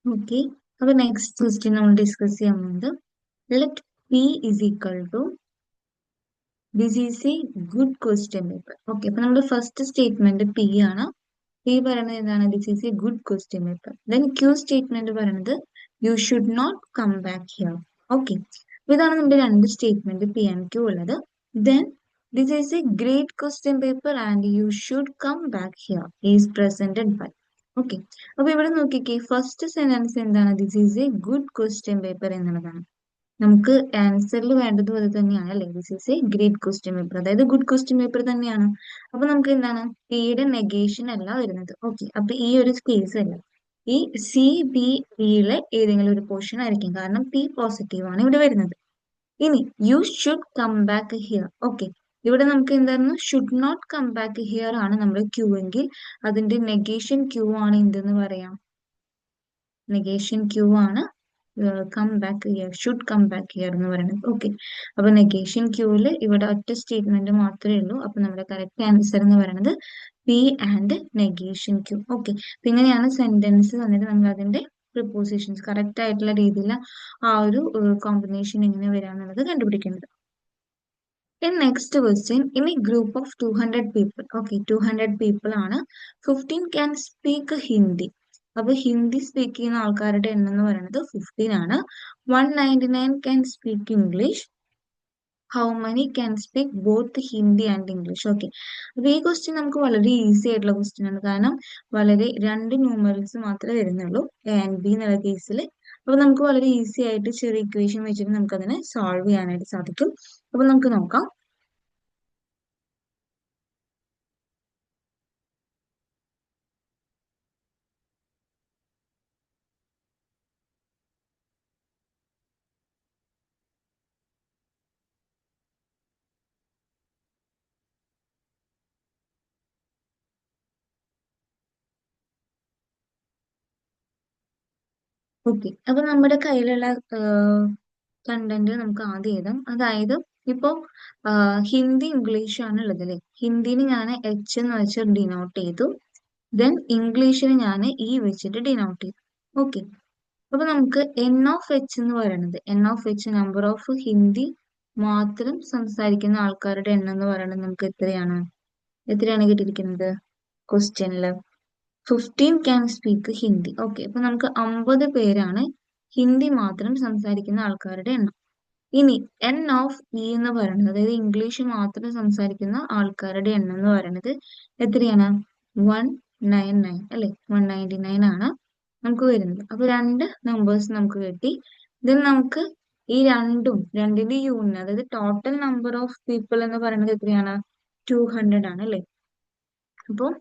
Okay. അപ്പൊ next question നമ്മൾ discuss ചെയ്യാൻ പോകുന്നത് let P is equal to this is a good question paper. Okay, അപ്പൊ നമ്മുടെ ഫസ്റ്റ് സ്റ്റേറ്റ്മെന്റ് പി ആണ്. പി പറയുന്നത് എന്താണ്? This is a good question paper. Then Q statement പറയുന്നത് you should not come back here. Okay, ഇതാണ് നമ്മുടെ രണ്ട് statement P and Q ഉള്ളത്. Then this is a great question paper and you should come back here is presented by. Okay, അപ്പൊ ഇവിടെ നോക്കിക്കേ, first sentence എന്താണ്? This is a good question paper എന്നുള്ളതാണ്. നമുക്ക് ആൻസറിൽ വേണ്ടത് പോലെ തന്നെയാണ് അല്ലെ? This is a great question paper, അതായത് ഗുഡ് ക്വസ്റ്റ്യൻ പേപ്പർ തന്നെയാണ്. അപ്പൊ നമുക്ക് എന്താണ്? പിയുടെ നെഗേഷൻ അല്ല വരുന്നത്. ഓക്കെ, അപ്പൊ ഈ ഒരു കേസ് അല്ല, ഈ സി ബി ഡിയിലെ ഏതെങ്കിലും ഒരു പോർഷൻ ആയിരിക്കും, കാരണം പി പോസിറ്റീവ് ആണ് ഇവിടെ വരുന്നത്. ഇനി you should come back here. Okay, ഇവിടെ നമുക്ക് എന്തായിരുന്നു? Should not come back here ആണ് നമ്മുടെ ക്യൂ എങ്കിൽ അതിന്റെ നെഗേഷൻ ക്യൂ ആണ് എന്തെന്ന് പറയാം? നെഗേഷൻ ക്യൂ ആണ് come back here, should come back here എന്ന് പറയുന്നത്. ഓക്കെ, അപ്പൊ നെഗേഷൻ ക്യൂവിൽ ഇവിടെ ഒറ്റ സ്റ്റേറ്റ്മെന്റ് മാത്രമേ ഉള്ളൂ. അപ്പൊ നമ്മുടെ കറക്റ്റ് ആൻസർ എന്ന് പറയുന്നത് P and negation cue. Okay, അപ്പൊ ഇങ്ങനെയാണ് സെന്റൻസ് തന്നിട്ട് നമ്മൾ അതിന്റെ പ്രിപ്പോസിഷൻസ് കറക്റ്റ് ആയിട്ടുള്ള രീതിയിൽ ആ ഒരു കോമ്പിനേഷൻ എങ്ങനെ വരാന്നുള്ളത് കണ്ടുപിടിക്കേണ്ടത്. In next question, in a group of 200 people, okay, 200 people ആണ്, 15 can speak Hindi. അപ്പൊ ഹിന്ദി സ്പീക്ക് ചെയ്യുന്ന ആൾക്കാരുടെ എണ്ണം എന്ന് പറയുന്നത് 15 ആണ്. 199 can speak English. How many can speak both Hindi and English? Okay, അപ്പൊ ഈ ക്വസ്റ്റ്യൻ നമുക്ക് വളരെ ഈസി ആയിട്ടുള്ള ക്വസ്റ്റ്യൻ ആണ്, കാരണം വളരെ രണ്ട് ന്യൂമറൽസ് മാത്രമേ വരുന്നുള്ളൂ, എ ആൻഡ് ബി എന്നുള്ള കേസിൽ. അപ്പൊ നമുക്ക് വളരെ ഈസി ആയിട്ട് ചെറിയ ഇക്വേഷൻ വെച്ചിട്ട് നമുക്ക് അതിനെ സോൾവ് ചെയ്യാനായിട്ട് സാധിക്കും. അപ്പൊ നമുക്ക് നോക്കാം. ഓക്കെ, അപ്പൊ നമ്മുടെ കയ്യിലുള്ള കണ്ടന്റ് നമുക്ക് ആദ്യം എഴുതാം. അതായത് ഇപ്പൊ ഹിന്ദി ഇംഗ്ലീഷ് ആണ് ഉള്ളത് അല്ലെ? ഹിന്ദിന് ഞാൻ എച്ച് എന്ന് വെച്ച് ഡിനോട്ട് ചെയ്തു. ദെൻ ഇംഗ്ലീഷിന് ഞാൻ ഇ വെച്ചിട്ട് ഡിനോട്ട് ചെയ്തു. ഓക്കെ, അപ്പൊ നമുക്ക് എൻ ഓഫ് എച്ച് എന്ന് പറയുന്നത്, N of H number of Hindi മാത്രം സംസാരിക്കുന്ന ആൾക്കാരുടെ എണ്ണം എന്ന് പറയുന്നത് നമുക്ക് എത്രയാണ് കിട്ടിയിരിക്കുന്നത് ക്വസ്റ്റ്യനിൽ? 15 ക്യാൻ സ്പീക്ക് ഹിന്ദി. ഓക്കെ, അപ്പൊ നമുക്ക് 50 പേരാണ് ഹിന്ദി മാത്രം സംസാരിക്കുന്ന ആൾക്കാരുടെ എണ്ണം. ഇനി എൻ ഓഫ് ഇ എന്ന് പറയുന്നത്, അതായത് ഇംഗ്ലീഷ് മാത്രം സംസാരിക്കുന്ന ആൾക്കാരുടെ എണ്ണം എന്ന് പറയുന്നത് എത്രയാണ്? 199 അല്ലെ? 199 ആണ് നമുക്ക് വരുന്നത്. അപ്പൊ രണ്ട് നമ്പേഴ്സ് നമുക്ക് കിട്ടി. ഇതിൽ നമുക്ക് ഈ രണ്ടിന്റെ യൂണിയൻ, അതായത് ടോട്ടൽ നമ്പർ ഓഫ് പീപ്പിൾ എന്ന് പറയുന്നത് എത്രയാണ്? 200 ആണ് അല്ലെ? അപ്പോൾ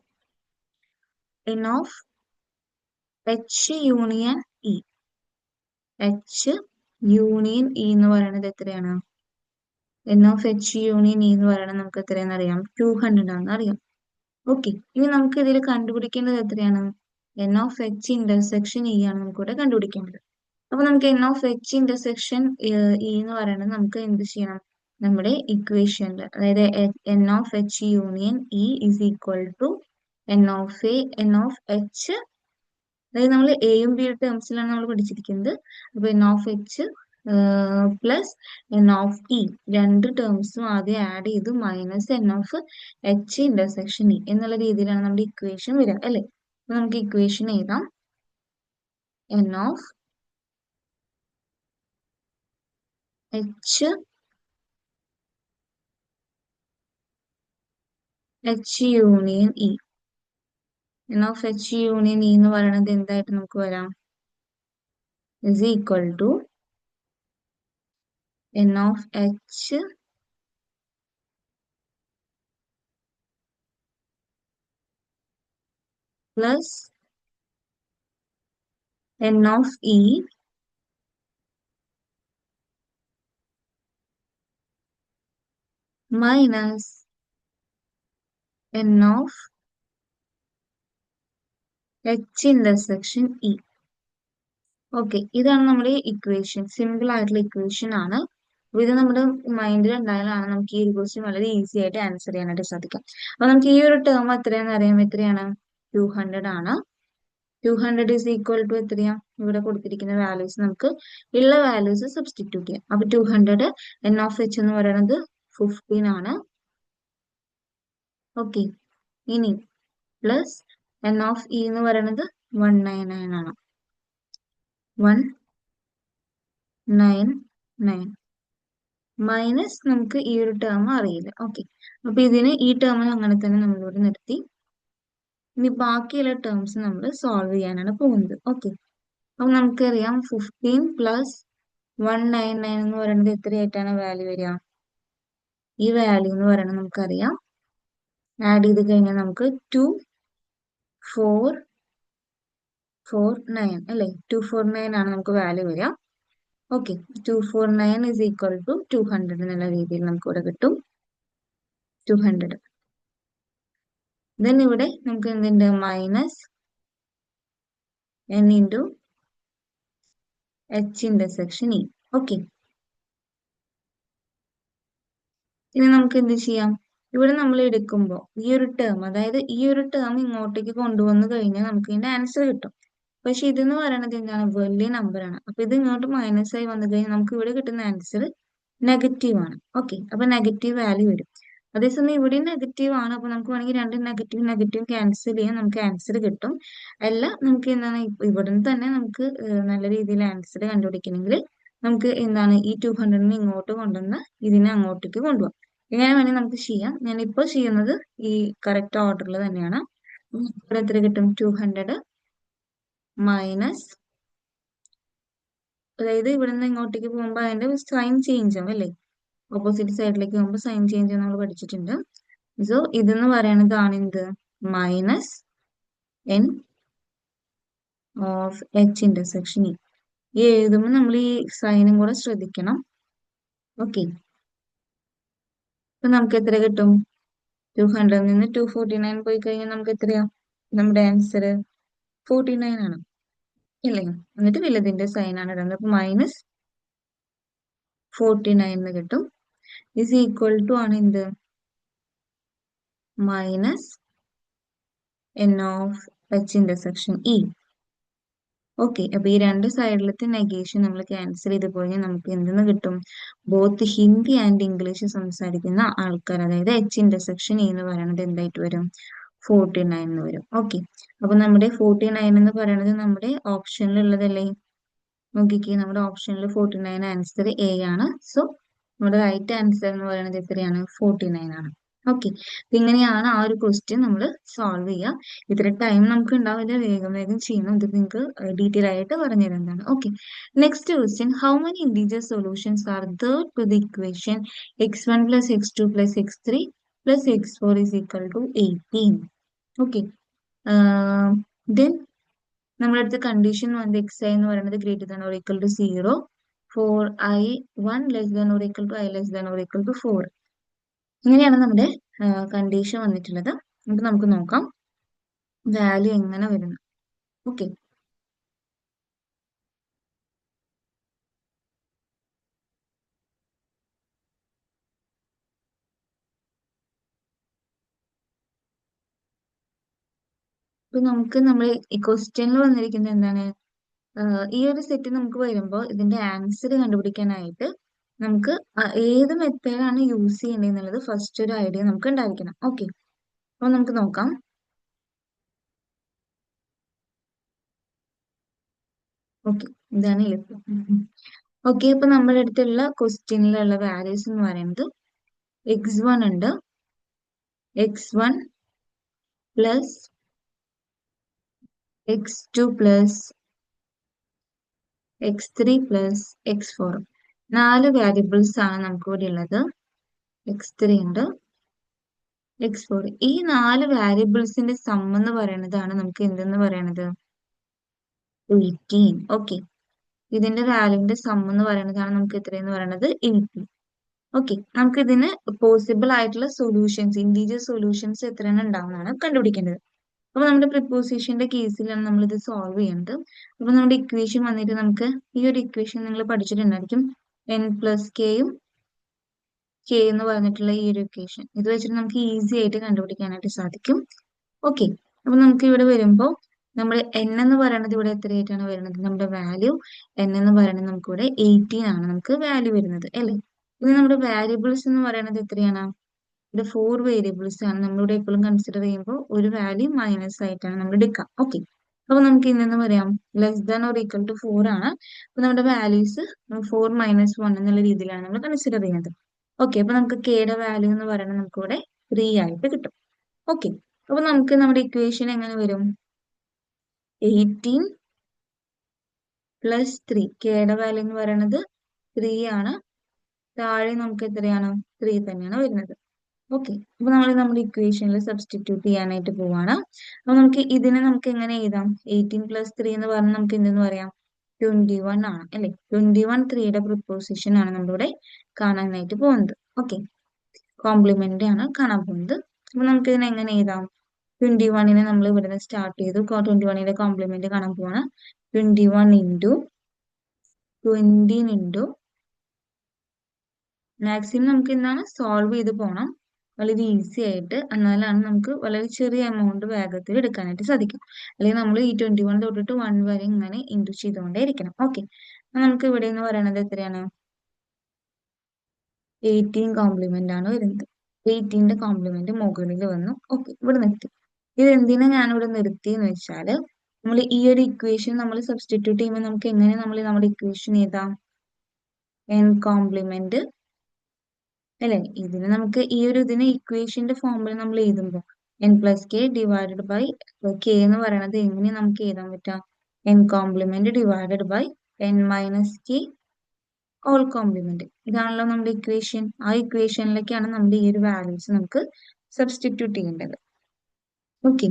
N of H union E, H union E എന്ന് പറയുന്നത് എത്രയാണ്? N of H union E എന്ന് പറയുന്നത് നമുക്ക് എത്രയാണെന്ന് അറിയാം? 200 ആണെന്ന് അറിയാം. ഓക്കെ, ഇനി നമുക്ക് ഇതിൽ കണ്ടുപിടിക്കേണ്ടത് എത്രയാണ്? N of H intersection E ആണ് നമുക്ക് ഇവിടെ കണ്ടുപിടിക്കേണ്ടത്. അപ്പൊ നമുക്ക് N of H intersection E എന്ന് പറയുന്നത് നമുക്ക് എന്ത് ചെയ്യണം? നമ്മുടെ ഇക്വേഷനിൽ, അതായത് N of H union E is equal to N of H, അതായത് നമ്മൾ എയും ബിയുടെ ടേംസിലാണ് നമ്മൾ പഠിച്ചിരിക്കുന്നത്. അപ്പൊ N of H plus N of E, രണ്ട് ടേംസും ആദ്യം ആഡ് ചെയ്തു minus N of H intersection E എന്നുള്ള രീതിയിലാണ് നമ്മുടെ ഇക്വേഷൻ വരിക അല്ലെ? അപ്പൊ നമുക്ക് ഇക്വേഷൻ എഴുതാം. N of H union E, N of H union E എന്ന് പറയുന്നത് എന്തായിട്ട് നമുക്ക് വരാം? Is equal to N of H plus N of E minus N of H intersection E. Okay, ഇതാണ് നമ്മുടെ ഇക്വേഷൻ. സിമ്പിൾ ആയിട്ടുള്ള ഇക്വേഷൻ ആണ്. അപ്പൊ ഇത് നമ്മുടെ മൈൻഡിൽ ഉണ്ടായാലാണ് നമുക്ക് ഈ ഒരു ക്വസ്റ്റ്യൻ വളരെ ഈസി ആയിട്ട് ആൻസർ ചെയ്യാനായിട്ട് സാധിക്കും. അപ്പൊ നമുക്ക് ഈ ഒരു ടേം എത്രയാണെന്ന് അറിയാം. എത്രയാണ്? 200 ആണ്. 200 ഈസ് ഈക്വൽ ടു എത്രയാ? ഇവിടെ കൊടുത്തിരിക്കുന്ന വാല്യൂസ് നമുക്ക് ഉള്ള വാല്യൂസ് സബ്സ്റ്റിറ്റ്യൂട്ട് ചെയ്യാം. അപ്പൊ 200 എൻ ഓഫ് എച്ച് എന്ന് പറയുന്നത് 15 ആണ്. ഓക്കെ, ഇനി പ്ലസ് എൻ ഓഫ് ഇ എന്ന് പറയുന്നത് 199 ആണ്. 199 മൈനസ് നമുക്ക് ഈ ഒരു ടേം അറിയില്ല. ഓക്കെ, അപ്പൊ ഇതിന് ഈ ടേമിന് അങ്ങനെ തന്നെ നമ്മളിവിടെ നിർത്തി. ഇനി ബാക്കിയുള്ള ടേംസ് നമ്മൾ സോൾവ് ചെയ്യാനാണ് പോകുന്നത്. ഓക്കെ, അപ്പൊ നമുക്കറിയാം 15 പ്ലസ് 199 എന്ന് പറയുന്നത് എത്രയായിട്ടാണ് വാല്യൂ വരിക? ഈ വാല്യൂ എന്ന് പറയുന്നത് നമുക്കറിയാം, ആഡ് ചെയ്ത് കഴിഞ്ഞാൽ നമുക്ക് 2449 അല്ലെ? 249 ആണ് നമുക്ക് വാല്യൂ വരിക. ഓക്കെ, 249 ഇസ് ഈക്വൽ ടു 200 എന്നുള്ള രീതിയിൽ നമുക്ക് ഇവിടെ കിട്ടും. 200 ദെൻ ഇവിടെ നമുക്ക് എന്തുണ്ട്? Minus n into H intersection E. Okay, ഇനി നമുക്ക് എന്ത് ചെയ്യാം? ഇവിടെ നമ്മൾ എടുക്കുമ്പോൾ ഈ ഒരു ടേം, അതായത് ഈ ഒരു ടേം ഇങ്ങോട്ടേക്ക് കൊണ്ടുവന്നു കഴിഞ്ഞാൽ നമുക്ക് ഇതിന്റെ ആൻസർ കിട്ടും. പക്ഷെ ഇതെന്ന് പറയുന്നത് എന്താണ്? വലിയ നമ്പർ ആണ്. അപ്പൊ ഇത് ഇങ്ങോട്ട് മൈനസ് ആയി വന്നു കഴിഞ്ഞാൽ നമുക്ക് ഇവിടെ കിട്ടുന്ന ആൻസർ നെഗറ്റീവ് ആണ്. ഓക്കെ, അപ്പൊ നെഗറ്റീവ് വാല്യൂ വരും. അതേസമയം ഇവിടെ നെഗറ്റീവ് ആണ്. അപ്പൊ നമുക്ക് വേണമെങ്കിൽ രണ്ട് നെഗറ്റീവ് നെഗറ്റീവ് ക്യാൻസൽ ചെയ്യാൻ നമുക്ക് ആൻസർ കിട്ടും. അല്ല, നമുക്ക് എന്താണ് ഇവിടെ നിന്ന് തന്നെ നമുക്ക് നല്ല രീതിയിൽ ആൻസർ കണ്ടുപിടിക്കണമെങ്കിൽ നമുക്ക് എന്താണ് ഈ 200 ഇങ്ങോട്ട് കൊണ്ടുവന്ന് ഇതിനെ അങ്ങോട്ടേക്ക് കൊണ്ടുപോകാം. ഇങ്ങനെ വേണമെങ്കിൽ നമുക്ക് ചെയ്യാം. ഞാൻ ഇപ്പോൾ ചെയ്യുന്നത് ഈ കറക്റ്റ് ഓർഡറിൽ തന്നെയാണ്. ഇവിടെ എത്ര കിട്ടും? 200 മൈനസ്, അതായത് ഇവിടെ നിന്ന് ഇങ്ങോട്ടേക്ക് പോകുമ്പോൾ അതിന്റെ സൈൻ ചേഞ്ച് ആവും അല്ലേ? ഓപ്പോസിറ്റ് സൈഡിലേക്ക് പോകുമ്പോൾ സൈൻ ചേഞ്ച് നമ്മൾ പഠിച്ചിട്ടുണ്ട്. സോ ഇതെന്ന് പറയുന്നതാണ് എന്ത്? Minus N of H intersection E. ഈ എഴുതുമ്പോൾ നമ്മൾ ഈ സൈനും കൂടെ ശ്രദ്ധിക്കണം. ഓക്കെ, അപ്പൊ നമുക്ക് എത്ര കിട്ടും? 200 നിന്ന് 249 പോയി കഴിഞ്ഞാൽ നമുക്ക് എത്രയാ? നമ്മുടെ ആൻസർ 49 ആണ് ഇല്ലേ? എന്നിട്ട് വലുതിന്റെ സൈൻ ആണ് ഇടുന്നത്. അപ്പൊ മൈനസ് 49 എന്ന് കിട്ടും. ഇസ് ഈക്വൽ ടു ആണ് എന്ത്? Minus N of H intersection E. Okay, അപ്പൊ ഈ രണ്ട് സൈഡിലത്തെ നെഗേഷൻ നമ്മൾ ക്യാൻസൽ ചെയ്ത് പോയി നമുക്ക് എന്തെന്ന് കിട്ടും? ബോത്ത് ഹിന്ദി ആൻഡ് ഇംഗ്ലീഷ് സംസാരിക്കുന്ന ആൾക്കാർ, അതായത് എച്ച് ഇന്റർസെക്ഷൻ ഇ എന്ന് പറയുന്നത് എന്തായിട്ട് വരും? 49 എന്ന് വരും. ഓക്കെ, അപ്പൊ നമ്മുടെ 49 എന്ന് പറയുന്നത് നമ്മുടെ ഓപ്ഷനിൽ ഉള്ളതല്ലേ? നോക്കിക്കേ, നമ്മുടെ ഓപ്ഷനിൽ 49 ആൻസർ എ ആണ്. സോ നമ്മുടെ റൈറ്റ് ആൻസർ എന്ന് പറയുന്നത് എത്രയാണ്? 49 ആണ്. ഓക്കെ, ഇങ്ങനെയാണ് ആ ഒരു ക്വസ്റ്റ്യൻ നമ്മൾ സോൾവ് ചെയ്യുക. ഇത്ര ടൈം നമുക്ക് ഉണ്ടാവില്ല, വേഗം വേഗം ചെയ്യണം. ഇത് നിങ്ങൾക്ക് ഡീറ്റെയിൽ ആയിട്ട് പറഞ്ഞു തരുന്നതാണ്. Okay, next question, how many integer solutions are there to the equation x1 plus x2 plus x3 plus x4 is equal to 18? Okay, then നമ്മുടെ അടുത്ത കണ്ടീഷൻ വന്ന് എക്സ് ഐ എന്ന് പറയുന്നത് greater than or equal to 0, for I 1 less than or equal to I less than or equal to 4. ഇങ്ങനെയാണ് നമ്മുടെ condition വന്നിട്ടുള്ളത്. അപ്പൊ നമുക്ക് നോക്കാം വാല്യൂ എങ്ങനെ വരുന്നു. ഓക്കെ, ഇപ്പൊ നമുക്ക് നമ്മൾ ഈ ക്വസ്റ്റ്യനിൽ വന്നിരിക്കുന്നത് എന്താണ്? ഈ ഒരു സെറ്റ് നമുക്ക് വരുമ്പോൾ ഇതിന്റെ ആൻസർ കണ്ടുപിടിക്കാനായിട്ട് നമുക്ക് ഏത് മെത്തേഡാണ് യൂസ് ചെയ്യേണ്ടത് എന്നുള്ളത് ഫസ്റ്റ് ഒരു ഐഡിയ നമുക്ക് ഉണ്ടായിരിക്കണം. ഓക്കെ, അപ്പൊ നമുക്ക് നോക്കാം. ഓക്കെ, ഇതാണ് എളുപ്പം. ഓക്കെ, ഇപ്പൊ നമ്മുടെ അടുത്തുള്ള ക്വസ്റ്റ്യനിലുള്ള വാല്യൂസ് എന്ന് പറയുന്നത് x1 ഉണ്ട്, x1 plus x2 plus x3 plus x4. 4 variables ആണ് നമുക്ക് ഇവിടെ ഉള്ളത്. x3 ഉണ്ട്, x4. ഈ 4 വാരിയബിൾസിന്റെ സം എന്ന് പറയുന്നതാണ് നമുക്ക് എന്തെന്ന് പറയുന്നത്? 18. ഓക്കെ, ഇതിന്റെ വാല്യൂന്റെ സം എന്ന് പറയുന്നതാണ് നമുക്ക് എത്രയെന്ന് പറയുന്നത്? 18. ഓക്കെ, നമുക്ക് ഇതിന് പോസിബിൾ ആയിട്ടുള്ള സൊല്യൂഷൻസ്, ഇന്റീജർ സൊല്യൂഷൻസ് എത്രയാണ് ഉണ്ടാവുന്നതാണ് കണ്ടുപിടിക്കേണ്ടത്. അപ്പൊ നമ്മുടെ പ്രിപ്പോസിഷന്റെ കേസിലാണ് നമ്മൾ ഇത് സോൾവ് ചെയ്യുന്നത്. അപ്പൊ നമ്മുടെ ഇക്വേഷൻ വന്നിട്ട് നമുക്ക് ഈ ഒരു ഇക്വേഷൻ നിങ്ങൾ പഠിച്ചിട്ടുണ്ടായിരിക്കും. n പ്ലസ് കെയും കെ എന്ന് പറഞ്ഞിട്ടുള്ള ഈ ഒരു ഇക്വേഷൻ ഇത് വെച്ചിട്ട് നമുക്ക് ഈസി ആയിട്ട് കണ്ടുപിടിക്കാനായിട്ട് സാധിക്കും. ഓക്കെ, അപ്പൊ നമുക്ക് ഇവിടെ വരുമ്പോൾ നമ്മൾ n എന്ന് പറയുന്നത് ഇവിടെ എത്രയായിട്ടാണ് വരുന്നത്? നമ്മുടെ വാല്യൂ n എന്ന് പറയുന്നത് നമുക്ക് ഇവിടെ 18 ആണ് നമുക്ക് വാല്യൂ വരുന്നത് അല്ലേ? ഇനി നമ്മുടെ വാരിയബിൾസ് എന്ന് പറയുന്നത് എത്രയാണ്? ഇവിടെ 4 വേരിയബിൾസ് ആണ് നമ്മളിവിടെ എപ്പോഴും കൺസിഡർ ചെയ്യുമ്പോൾ ഒരു വാല്യൂ മൈനസ് ആയിട്ടാണ് നമ്മൾ എടുക്കുക. ഓക്കെ, അപ്പൊ നമുക്ക് ഇന്നെന്ന് പറയാം less than or equal to 4 ആണ്. അപ്പൊ നമ്മുടെ വാല്യൂസ് 4 മൈനസ് 1 എന്നുള്ള രീതിയിലാണ് നമ്മൾ കൺസിഡർ ചെയ്യുന്നത്. ഓക്കെ, അപ്പൊ നമുക്ക് കെയുടെ വാല്യൂ എന്ന് പറയുന്നത് നമുക്ക് ഇവിടെ 3 ആയിട്ട് കിട്ടും. ഓക്കെ, അപ്പൊ നമുക്ക് നമ്മുടെ ഇക്വേഷൻ എങ്ങനെ വരും? 18 പ്ലസ് 3, കെയുടെ വാല്യൂ എന്ന് പറയുന്നത് 3 ആണ്. താഴെ നമുക്ക് എത്രയാണ്? 3 തന്നെയാണ് വരുന്നത്. ഓക്കെ, അപ്പൊ നമ്മൾ നമ്മുടെ ഇക്വേഷനിൽ സബ്സ്റ്റിറ്റ്യൂട്ട് ചെയ്യാനായിട്ട് പോവാണ്. അപ്പൊ നമുക്ക് ഇതിനെ നമുക്ക് എങ്ങനെ എഴുതാം? 18 പ്ലസ് 3 എന്ന് പറഞ്ഞാൽ നമുക്ക് എന്തെന്ന് പറയാം? 21 ആണ് അല്ലെ? 21 3യുടെ പ്രിപ്പോസിഷൻ ആണ് നമ്മളിവിടെ കാണാനായിട്ട് പോകുന്നത്. ഓക്കെ, കോംപ്ലിമെന്റ് ആണ് കാണാൻ പോകുന്നത്. അപ്പൊ നമുക്ക് ഇതിനെ എങ്ങനെ എഴുതാം? 21നെ നമ്മൾ ഇവിടുന്ന് സ്റ്റാർട്ട് ചെയ്തു. 21ന്റെ കോംപ്ലിമെന്റ് കാണാൻ പോവാണ്. 21 ഇൻറ്റു 20 ഇൻറ്റു മാക്സിമം നമുക്ക് എന്താണ് സോൾവ് ചെയ്ത് പോകണം വളരെ ഈസി ആയിട്ട്. എന്നാലാണ് നമുക്ക് വളരെ ചെറിയ എമൗണ്ട് വേഗത്തിൽ എടുക്കാനായിട്ട് സാധിക്കും. അല്ലെങ്കിൽ നമ്മൾ ഈ 21 തൊട്ടിട്ട് 1 വരെ ഇങ്ങനെ ഇൻറ്റു ചെയ്തുകൊണ്ടേ ഇരിക്കണം. ഓക്കെ, നമുക്ക് ഇവിടെ എന്ന് പറയുന്നത് എത്രയാണ്? 18 കോംപ്ലിമെന്റ് ആണ് വരുന്നത്. 18ന്റെ കോംപ്ലിമെന്റ് മുകളിൽ വന്നു. ഓക്കെ, ഇവിടെ നിർത്തി. ഇത് എന്തിനാ ഞാനിവിടെ നിർത്തിയെന്ന് വെച്ചാല് നമ്മൾ ഈ ഒരു ഇക്വേഷൻ നമ്മൾ സബ്സ്റ്റിറ്റ്യൂട്ട് ചെയ്യുമ്പോൾ നമുക്ക് എങ്ങനെ നമ്മൾ നമ്മുടെ ഇക്വേഷൻ എഴുതാം? n കോംപ്ലിമെന്റ് അല്ലെ? ഇതിന് നമുക്ക് ഈ ഒരു ഇതിന് ഇക്വേഷന്റെ ഫോമിൽ നമ്മൾ എഴുതുമ്പോൾ n plus K divided by K എന്ന് പറയുന്നത് എങ്ങനെ നമുക്ക് എഴുതാൻ പറ്റാം? n complement divided by n minus K whole complement. ഇതാണല്ലോ നമ്മുടെ ഇക്വേഷൻ. ആ ഇക്വേഷനിലേക്കാണ് നമ്മുടെ ഈ ഒരു വാല്യൂസ് നമുക്ക് സബ്സ്റ്റിറ്റ്യൂട്ട് ചെയ്യേണ്ടത്. ഓക്കെ,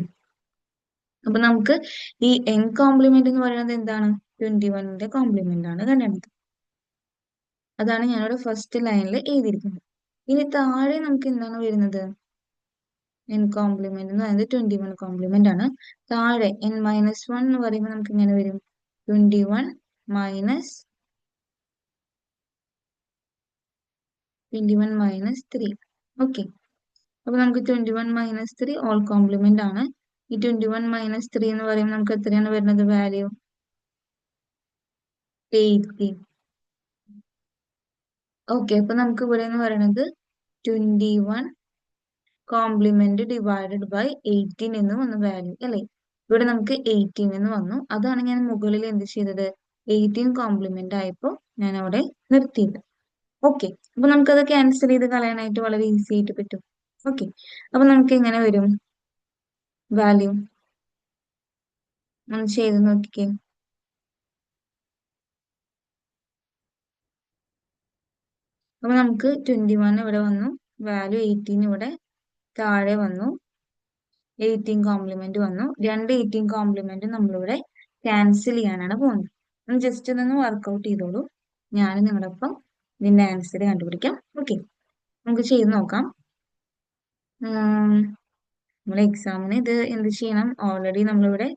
അപ്പൊ നമുക്ക് ഈ n കോംപ്ലിമെന്റ് എന്ന് പറയുന്നത് എന്താണ്? 21ന്റെ കോംപ്ലിമെന്റ് ആണ് കണ്ടത്. അതാണ് ഞാനിവിടെ ഫസ്റ്റ് ലൈനിൽ എഴുതിയിരിക്കുന്നത്. ഇനി താഴെ നമുക്ക് എന്താണ് വരുന്നത്? n കോംപ്ലിമെന്റ് എന്ന് പറയുന്നത് 21 കോംപ്ലിമെന്റ് ആണ്. താഴെ n മൈനസ് 1 എന്ന് പറയുമ്പോൾ നമുക്ക് ഇങ്ങനെ വരും 21 മൈനസ് 3. ഓക്കെ, അപ്പൊ നമുക്ക് 21 മൈനസ് 3 ഓൾ കോംപ്ലിമെന്റ് ആണ്. ഈ 21 മൈനസ് 3 എന്ന് പറയുമ്പോൾ നമുക്ക് എത്രയാണ് വരുന്നത് വാല്യൂ? 18. ഓക്കെ, അപ്പൊ നമുക്ക് ഇവിടെ എന്ന് പറയുന്നത് 21 കോംപ്ലിമെന്റ് ഡിവൈഡഡ് ബൈ 18 എന്ന് വന്ന വാല്യൂ അല്ലേ? ഇവിടെ നമുക്ക് 18 എന്ന് വന്നു. അതാണ് ഞാൻ മുകളിൽ എന്ത് ചെയ്തത്? 18 കോംപ്ലിമെന്റ് ആയപ്പോൾ ഞാൻ അവിടെ നിർത്തിയത്. ഓക്കെ, അപ്പൊ നമുക്കത് ക്യാൻസൽ ചെയ്ത് കളയാനായിട്ട് വളരെ ഈസി ആയിട്ട് പറ്റും. ഓക്കെ, അപ്പൊ നമുക്ക് എങ്ങനെ വരും വാല്യൂ? ഒന്ന് ചെയ്ത് നോക്കിക്കേ. അപ്പൊ നമുക്ക് 21 ഇവിടെ വന്നു, വാല്യൂ 18 ഇവിടെ താഴെ വന്നു, 18 കോംപ്ലിമെന്റ് വന്നു. രണ്ട് 18 കോംപ്ലിമെന്റ് നമ്മളിവിടെ ക്യാൻസൽ ചെയ്യാനാണ് പോകുന്നത്. ഒന്ന് ജസ്റ്റ് ഒന്ന് വർക്ക്ഔട്ട് ചെയ്തോളൂ. ഞാൻ നിങ്ങളൊപ്പം ഇതിന്റെ ആൻസർ കണ്ടുപിടിക്കാം. ഓക്കെ, നമുക്ക് ചെയ്ത് നോക്കാം. നമ്മൾ എക്സാമിന് ഇത് എന്ത് ചെയ്യണം? ഓൾറെഡി നമ്മളിവിടെ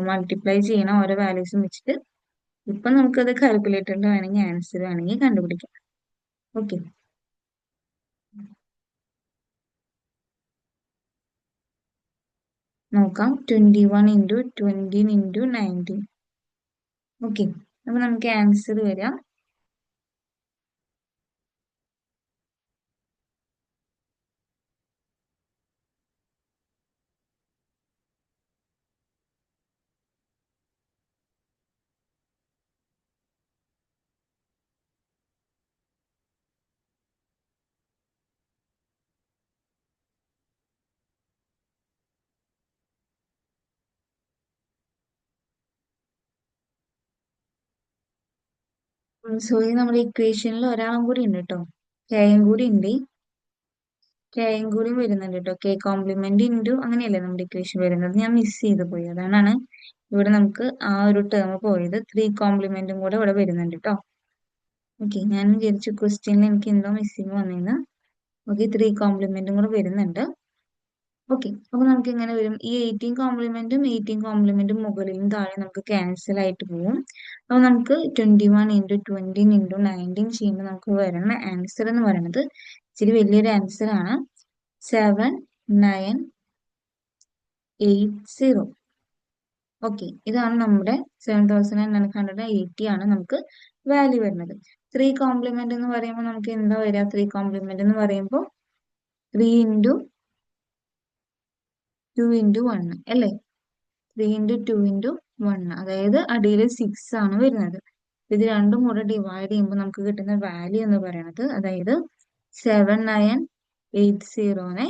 മൾട്ടിപ്ലൈ ചെയ്യണം ഓരോ വാല്യൂസും വെച്ചിട്ട്. ഇപ്പൊ നമുക്കത് കാൽക്കുലേറ്ററിൽ വേണമെങ്കിൽ ആൻസർ വേണമെങ്കിൽ കണ്ടുപിടിക്കാം. ഓക്കെ, നോക്കാം. 21 ഇൻറ്റു 20 ഇൻറ്റു 19. ഓക്കെ, അപ്പൊ നമുക്ക് ആൻസർ വരാം സോറി, നമ്മുടെ ഇക്വേഷനിൽ ഒരാളും കൂടി ഉണ്ട് കേട്ടോ. കെയും കൂടി ഉണ്ട്. കെയും കൂടി വരുന്നുണ്ട് കേട്ടോ. കെ കോംപ്ലിമെന്റ് ഇൻറ്റു അങ്ങനെയല്ലേ നമ്മുടെ ഇക്വേഷൻ വരുന്നത്? ഞാൻ മിസ് ചെയ്ത് പോയി, അതാണ് ഇവിടെ നമുക്ക് ആ ഒരു ടേം പോയത്. 3 കോംപ്ലിമെന്റും കൂടെ ഇവിടെ വരുന്നുണ്ട് കേട്ടോ. ഓക്കെ, ഞാൻ വിചാരിച്ചു ക്വസ്റ്റ്യനിൽ എനിക്ക് എന്തോ മിസ്സിങ് വന്നേന്ന്. ഓക്കെ, 3 കോംപ്ലിമെന്റും കൂടെ വരുന്നുണ്ട്. ഓക്കെ, അപ്പൊ നമുക്ക് എങ്ങനെ വരും? ഈ 18 കോംപ്ലിമെന്റും മുകളിലും താഴെ നമുക്ക് ക്യാൻസൽ ആയിട്ട് പോകും. അപ്പൊ നമുക്ക് 21 ഇൻറ്റു 20 ഇൻറ്റു 19 ചെയ്യുമ്പോൾ നമുക്ക് വരുന്ന ആൻസർ എന്ന് പറയുന്നത് ഇച്ചിരി വലിയൊരു ആൻസർ ആണ്. 7980. ഓക്കെ, ഇതാണ് നമ്മുടെ 7980 ആണ് നമുക്ക് വാല്യൂ വരുന്നത്. 3 കോംപ്ലിമെന്റ് എന്ന് പറയുമ്പോൾ നമുക്ക് എന്താ വരിക? 3 കോംപ്ലിമെന്റ് എന്ന് പറയുമ്പോൾ 3 ഇൻറ്റു 2 ഇൻറ്റു 1 അല്ലേ? 3 ഇൻറ്റു 2 ഇൻറ്റു 1, അതായത് അടിയിൽ 6 ആണ് വരുന്നത്. ഇത് രണ്ടും കൂടെ ഡിവൈഡ് ചെയ്യുമ്പോൾ നമുക്ക് കിട്ടുന്ന വാല്യൂ എന്ന് പറയുന്നത്, അതായത് 7980നെ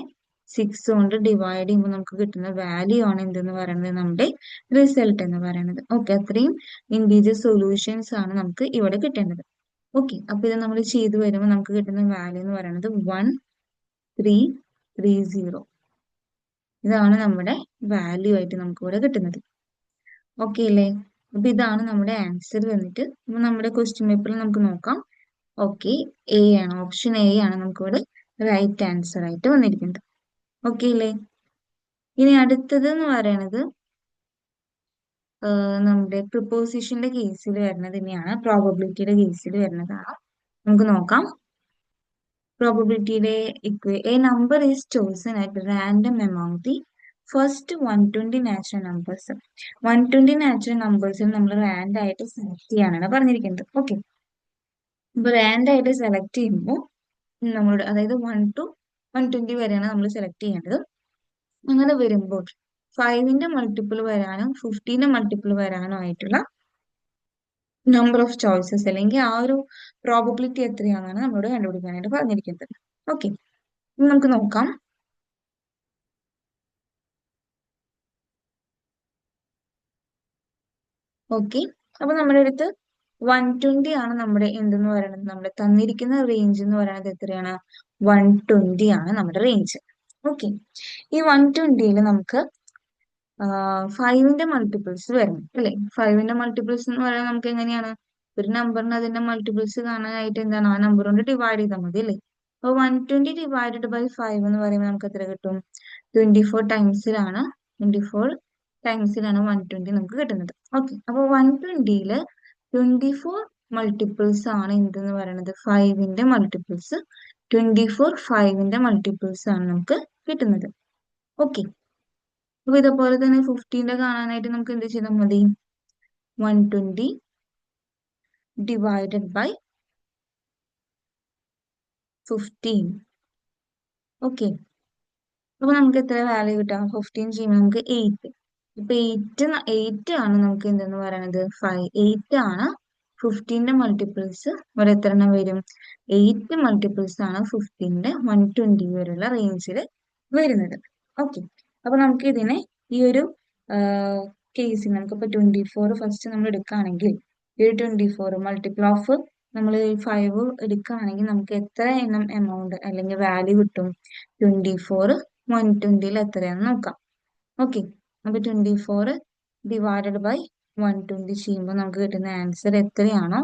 6 കൊണ്ട് ഡിവൈഡ് ചെയ്യുമ്പോൾ നമുക്ക് കിട്ടുന്ന വാല്യൂ ആണ് എന്തെന്ന് പറയുന്നത്, നമ്മുടെ റിസൾട്ട് എന്ന് പറയുന്നത്. ഓക്കെ, അത്രയും ഇൻഡിവിജ്വൽ സൊല്യൂഷൻസ് ആണ് നമുക്ക് ഇവിടെ കിട്ടേണ്ടത്. ഓക്കെ, അപ്പൊ ഇത് നമ്മൾ ചെയ്തു വരുമ്പോൾ നമുക്ക് കിട്ടുന്ന വാല്യൂ എന്ന് പറയുന്നത് 1330. ഇതാണ് നമ്മുടെ വാല്യൂ ആയിട്ട് നമുക്ക് ഇവിടെ കിട്ടുന്നത്. ഓക്കെ അല്ലേ? അപ്പൊ ഇതാണ് നമ്മുടെ ആൻസർ വന്നിട്ട്. അപ്പൊ നമ്മുടെ ക്വസ്റ്റ്യൻ പേപ്പറിൽ നമുക്ക് നോക്കാം. ഓക്കെ, എ ആണ്, ഓപ്ഷൻ എ ആണ് നമുക്കിവിടെ റൈറ്റ് ആൻസർ ആയിട്ട് വന്നിരിക്കുന്നത്. ഓക്കെ അല്ലേ? ഇനി അടുത്തത് എന്ന് പറയുന്നത് നമ്മുടെ പ്രിപ്പോസിഷന്റെ കേസിൽ വരുന്നത് തന്നെയാണ്, പ്രോബബിലിറ്റിയുടെ കേസിൽ വരുന്നതാണ്. നമുക്ക് നോക്കാം. പ്രോബബിലിറ്റിയുടെ a number is chosen at random among the first 120 natural numbers. 120 natural നമ്പേഴ്സിൽ നമ്മൾ റാൻഡ് ആയിട്ട് സെലക്ട് ചെയ്യാനാണ് പറഞ്ഞിരിക്കുന്നത്. ഓക്കെ, ഇപ്പൊ റാൻഡ് ആയിട്ട് സെലക്ട് ചെയ്യുമ്പോൾ നമ്മളോട്, അതായത് 1 to 120 വരെയാണ് നമ്മൾ സെലക്ട് ചെയ്യേണ്ടത്. അങ്ങനെ വരുമ്പോൾ 5ന്റെ മൾട്ടിപ്പിൾ വരാനും 15ന്റെ മൾട്ടിപ്പിൾ വരാനും ആയിട്ടുള്ള നമ്പർ ഓഫ് ചോയ്സസ്, അല്ലെങ്കിൽ ആ ഒരു പ്രോബബിലിറ്റി എത്രയാണെന്നാണ് നമ്മളോട് കണ്ടുപിടിക്കാനായിട്ട് പറഞ്ഞിരിക്കുന്നത്. ഓക്കെ, നമുക്ക് നോക്കാം. ഓക്കെ, അപ്പൊ നമ്മുടെ അടുത്ത് 120 ആണ് നമ്മുടെ എന്തെന്ന് പറയുന്നത്, നമ്മുടെ തന്നിരിക്കുന്ന റേഞ്ച് എന്ന് പറയുന്നത് എത്രയാണ്? 120 ആണ് നമ്മുടെ റേഞ്ച്. ഓക്കെ, ഈ 120യിൽ നമുക്ക് 5ന്റെ മൾട്ടിപ്പിൾസ് വരണം അല്ലെ? 5ന്റെ മൾട്ടിപ്പിൾസ് എന്ന് പറയുന്നത് നമുക്ക് എങ്ങനെയാണ്? ഒരു നമ്പറിന് അതിന്റെ മൾട്ടിപ്പിൾസ് കാണാനായിട്ട് എന്താണ്, ആ നമ്പർ കൊണ്ട് ഡിവൈഡ് ചെയ്താൽ മതി അല്ലേ? അപ്പൊ 120 ഡിവൈഡഡ് ബൈ 5 എന്ന് പറയുമ്പോൾ നമുക്ക് എത്ര കിട്ടും? 24 ടൈംസിലാണ് 120 നമുക്ക് കിട്ടുന്നത്. ഓക്കെ, അപ്പൊ 120യില് 24 മൾട്ടിപ്പിൾസ് ആണ് എന്തെന്ന് പറയുന്നത്, 5ന്റെ മൾട്ടിപ്പിൾസ്. 24 5ന്റെ മൾട്ടിപ്പിൾസ് ആണ് നമുക്ക് കിട്ടുന്നത്. ഓക്കെ, അപ്പൊ ഇതേപോലെ തന്നെ 15ന്റെ കാണാനായിട്ട് നമുക്ക് എന്ത് ചെയ്താൽ മതി? 120 ഡിവൈഡഡ് ബൈ 15. ഓക്കെ, അപ്പൊ നമുക്ക് എത്ര വാല്യൂ കിട്ടാം? 15 ചെയ്യുമ്പോൾ നമുക്ക് 8. ഇപ്പൊ 8 ആണ് നമുക്ക് എന്തെന്ന് പറയുന്നത്, 8 ആണ് 15ന്റെ മൾട്ടിപ്പിൾസ്. ഒരു എത്ര എണ്ണം വരും? 8 മൾട്ടിപ്പിൾസ് ആണ് 15ന്റെ 120 വരെയുള്ള റേഞ്ചിൽ വരുന്നത്. ഓക്കെ, അപ്പൊ നമുക്ക് ഇതിനെ ഈ ഒരു കേസിൽ നമുക്കിപ്പോ 24 ഫസ്റ്റ് നമ്മൾ എടുക്കുകയാണെങ്കിൽ, ഈ 24 മൾട്ടിപ്പിൾ ഓഫ് നമ്മൾ 5 എടുക്കുകയാണെങ്കിൽ നമുക്ക് എത്ര എണ്ണം എമൗണ്ട് അല്ലെങ്കിൽ വാല്യൂ കിട്ടും? 24 120യിൽ എത്രയാണെന്ന് നോക്കാം. ഓക്കെ, അപ്പൊ 24 ഡിവൈഡഡ് ബൈ 120 ചെയ്യുമ്പോൾ നമുക്ക് കിട്ടുന്ന ആൻസർ എത്രയാണോ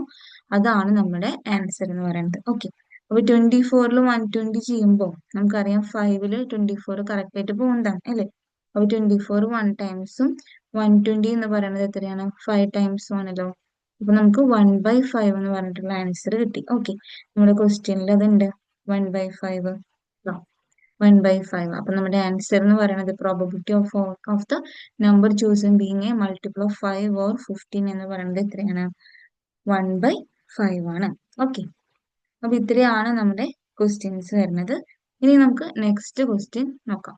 അതാണ് നമ്മുടെ ആൻസർ എന്ന് പറയുന്നത്. ഓക്കെ, അപ്പൊ 24ൽ 120 ചെയ്യുമ്പോൾ നമുക്കറിയാം 5ല് 24 കറക്റ്റ് ആയിട്ട് പോകുന്നതാണ് അല്ലേ? അപ്പൊ 24 1 ടൈംസും 120 എന്ന് പറയുന്നത് എത്രയാണ്? 5 ടൈംസും ആണല്ലോ. അപ്പൊ നമുക്ക് 1/5 എന്ന് പറഞ്ഞിട്ടുള്ള ആൻസർ കിട്ടി. ഓക്കെ, നമ്മുടെ ക്വസ്റ്റ്യനിൽ അതുണ്ട് 1/5. 1/5. അപ്പൊ നമ്മുടെ ആൻസർ എന്ന് പറയുന്നത് probability of the number chosen being A multiple of 5 or 15 എന്ന് പറയുന്നത് എത്രയാണ്? 1/5 ആണ്. ഓക്കെ, അപ്പൊ ഇത്രയാണ് നമ്മുടെ ക്വസ്റ്റ്യൻസ് വരുന്നത്. ഇനി നമുക്ക് നെക്സ്റ്റ് ക്വസ്റ്റ്യൻ നോക്കാം.